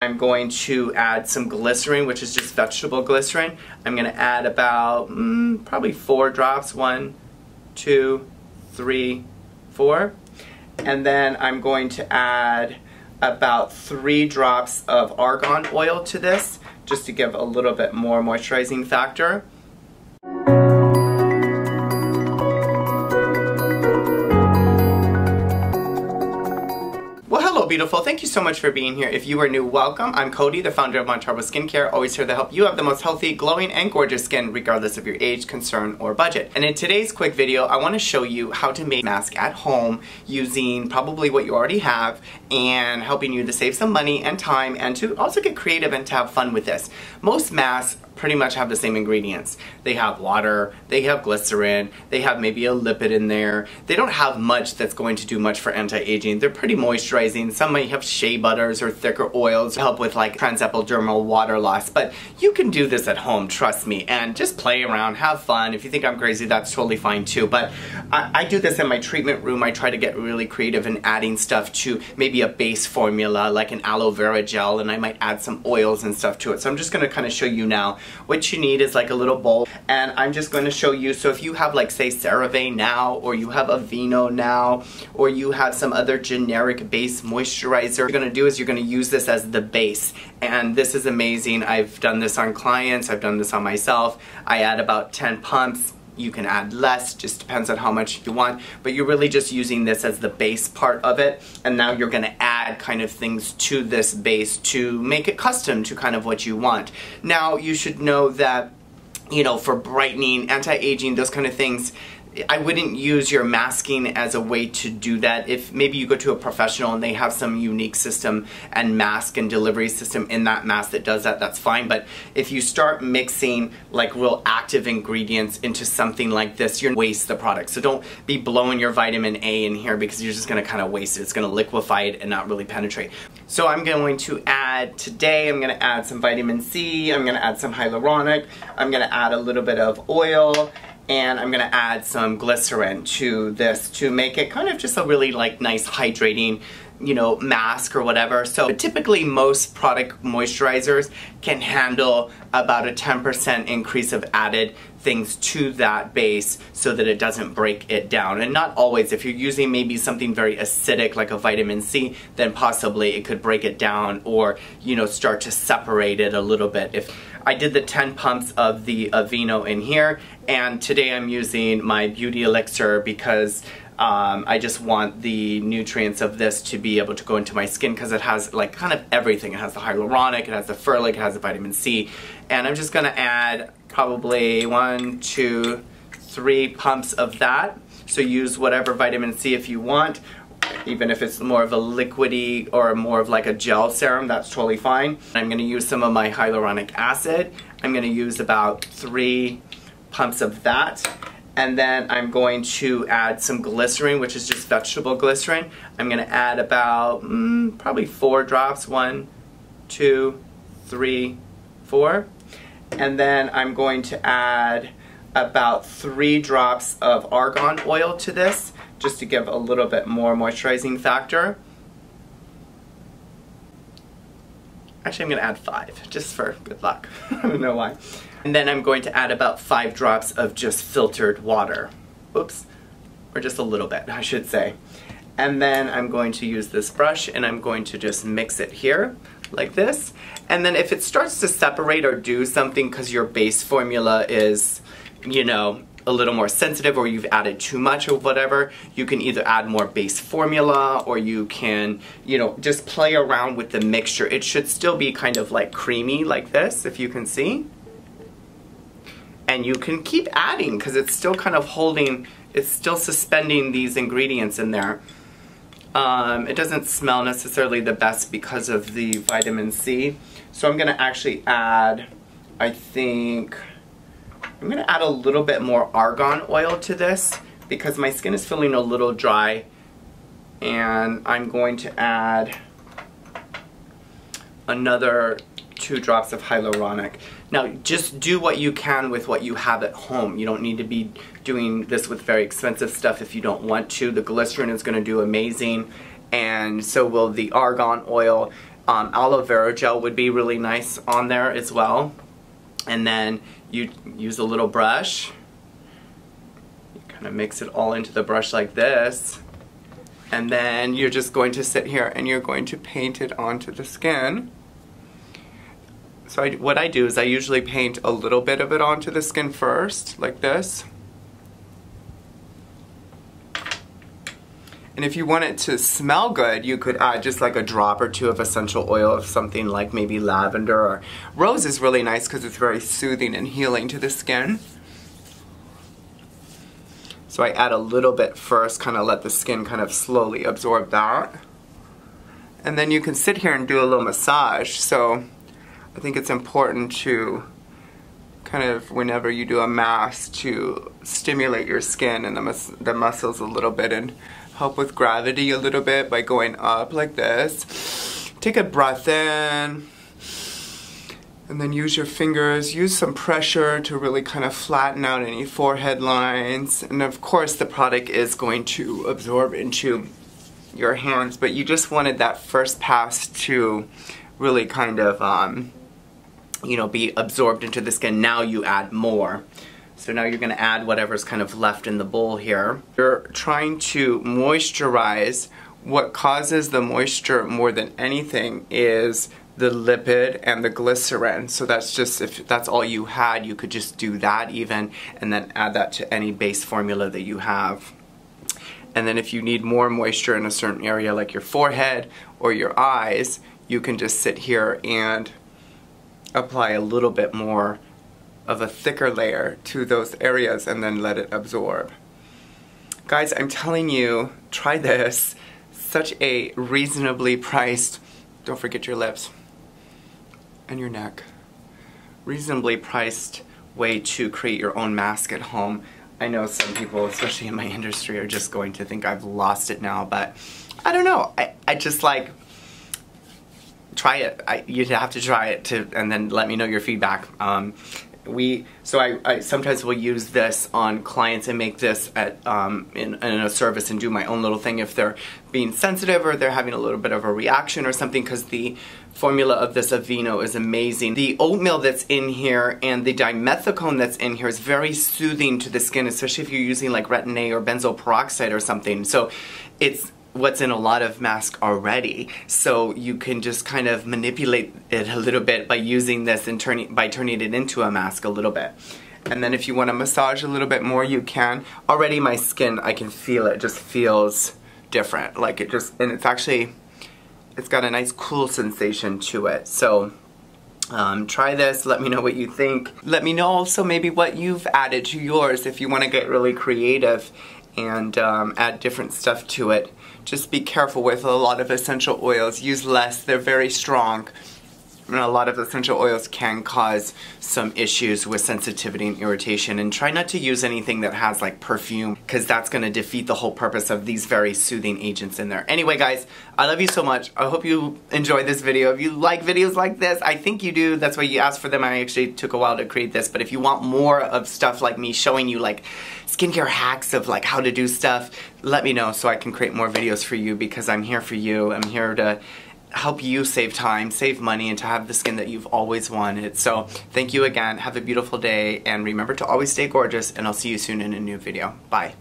I'm going to add some glycerin, which is just vegetable glycerin. I'm going to add about probably 4 drops. 1, 2, 3, 4. And then I'm going to add about 3 drops of argan oil to this, just to give a little bit more moisturizing factor. Hello beautiful, thank you so much for being here. If you are new, welcome. I'm Cody, the founder of Montarbo Skincare, always here to help you have the most healthy, glowing, and gorgeous skin regardless of your age, concern, or budget. And in today's quick video, I want to show you how to make a mask at home using probably what you already have and helping you to save some money and time and to also get creative and to have fun with this. Most masks pretty much have the same ingredients. They have water, they have glycerin, they have maybe a lipid in there. They don't have much that's going to do much for anti-aging. They're pretty moisturizing. Some might have shea butters or thicker oils to help with like transepidermal water loss. But you can do this at home, trust me, and just play around, have fun. If you think I'm crazy, that's totally fine too. But I do this in my treatment room. I try to get really creative in adding stuff to maybe a base formula like an aloe vera gel, and I might add some oils and stuff to it. So I'm just going to kind of show you now. What you need is like a little bowl, and I'm just going to show you. So if you have like say CeraVe now, or you have Aveeno now, or you have some other generic base moisturizer, what you're going to do is you're going to use this as the base. And this is amazing. I've done this on clients, I've done this on myself. I add about 10 pumps. You can add less, just depends on how much you want, but you're really just using this as the base part of it, and now you're going to add kind of things to this base to make it custom to kind of what you want. Now you should know that, you know, for brightening, anti-aging, those kind of things, I wouldn't use your masking as a way to do that. If maybe you go to a professional and they have some unique system and mask and delivery system in that mask that does that, that's fine. But if you start mixing like real active ingredients into something like this, you're gonna waste the product. So don't be blowing your vitamin A in here because you're just gonna kind of waste it. It's gonna liquefy it and not really penetrate. So I'm going to add, today I'm gonna add some vitamin C, I'm gonna add some hyaluronic, I'm gonna add a little bit of oil, and I'm gonna add some glycerin to this to make it kind of just a really like nice hydrating, you know, mask or whatever. So typically most product moisturizers can handle about a 10% increase of added things to that base so that it doesn't break it down. And not always. If you're using maybe something very acidic like a vitamin C, then possibly it could break it down or, you know, start to separate it a little bit. If I did the 10 pumps of the Aveeno in here, and today I'm using my beauty elixir because I just want the nutrients of this to be able to go into my skin because it has like kind of everything. It has the hyaluronic, it has the ferric, it has the vitamin C, and I'm just gonna add probably 1, 2, 3 pumps of that. So use whatever vitamin C if you want. Even if it's more of a liquidy or more of like a gel serum, that's totally fine. I'm going to use some of my hyaluronic acid. I'm going to use about 3 pumps of that. And then I'm going to add some glycerin, which is just vegetable glycerin. I'm going to add about probably 4 drops. 1, 2, 3, 4. And then I'm going to add about 3 drops of argan oil to this, just to give a little bit more moisturizing factor. Actually, I'm going to add 5, just for good luck. I don't know why. And then I'm going to add about 5 drops of just filtered water. Oops. Or just a little bit, I should say. And then I'm going to use this brush and I'm going to just mix it here, like this. And then if it starts to separate or do something because your base formula is, you know, a little more sensitive or you've added too much or whatever, you can either add more base formula or you can, you know, just play around with the mixture. It should still be kind of like creamy like this, if you can see. And you can keep adding because it's still kind of holding, it's still suspending these ingredients in there. It doesn't smell necessarily the best because of the vitamin C. So I'm gonna actually add, I think, I'm going to add a little bit more argan oil to this because my skin is feeling a little dry, and I'm going to add another 2 drops of hyaluronic. Now just do what you can with what you have at home. You don't need to be doing this with very expensive stuff if you don't want to. The glycerin is going to do amazing, and so will the argan oil. aloe vera gel would be really nice on there as well. And then you use a little brush. You kind of mix it all into the brush like this. And then you're just going to sit here and you're going to paint it onto the skin. So what I do is I usually paint a little bit of it onto the skin first, like this. And if you want it to smell good, you could add just like a drop or two of essential oil of something like maybe lavender, or rose is really nice because it's very soothing and healing to the skin. So I add a little bit first, kind of let the skin kind of slowly absorb that. And then you can sit here and do a little massage. So I think it's important to kind of, whenever you do a mask, to stimulate your skin and the muscles a little bit and help with gravity a little bit by going up like this. Take a breath in and then use your fingers, use some pressure to really kind of flatten out any forehead lines. And of course the product is going to absorb into your hands, but you just wanted that first pass to really kind of you know, be absorbed into the skin. Now you add more. So now you're going to add whatever's kind of left in the bowl here. You're trying to moisturize. What causes the moisture more than anything is the lipid and the glycerin. So that's just, if that's all you had, you could just do that even, and then add that to any base formula that you have. And then if you need more moisture in a certain area like your forehead or your eyes, you can just sit here and apply a little bit more of a thicker layer to those areas and then let it absorb. Guys, I'm telling you, try this. Such a reasonably priced, don't forget your lips and your neck, reasonably priced way to create your own mask at home. I know some people, especially in my industry, are just going to think I've lost it now, but I don't know. I just like, try it. You'd have to try it and then let me know your feedback. So I sometimes will use this on clients and make this at in a service and do my own little thing if they're being sensitive or they're having a little bit of a reaction or something, because the formula of this Aveeno is amazing. The oatmeal that's in here and the dimethicone that's in here is very soothing to the skin, especially if you're using like retin-A or benzoyl peroxide or something. So it's what's in a lot of masks already, so you can just kind of manipulate it a little bit by using this and turning it into a mask a little bit. And then if you want to massage a little bit more, you can. Already my skin, I can feel it just feels different, like it just, and it's actually, it's got a nice cool sensation to it. So try this, let me know what you think. Let me know also maybe what you've added to yours if you want to get really creative and add different stuff to it. Just be careful with a lot of essential oils. Use less, they're very strong. And a lot of essential oils can cause some issues with sensitivity and irritation. And try not to use anything that has like perfume, because that's going to defeat the whole purpose of these very soothing agents in there. Anyway guys, I love you so much. I hope you enjoyed this video. If you like videos like this, I think you do. That's why you asked for them. I actually took a while to create this. But if you want more of stuff like me showing you like skincare hacks of like how to do stuff, let me know so I can create more videos for you, because I'm here for you. I'm here to help you save time, save money, and to have the skin that you've always wanted. So thank you again. Have a beautiful day, and remember to always stay gorgeous, and I'll see you soon in a new video. Bye.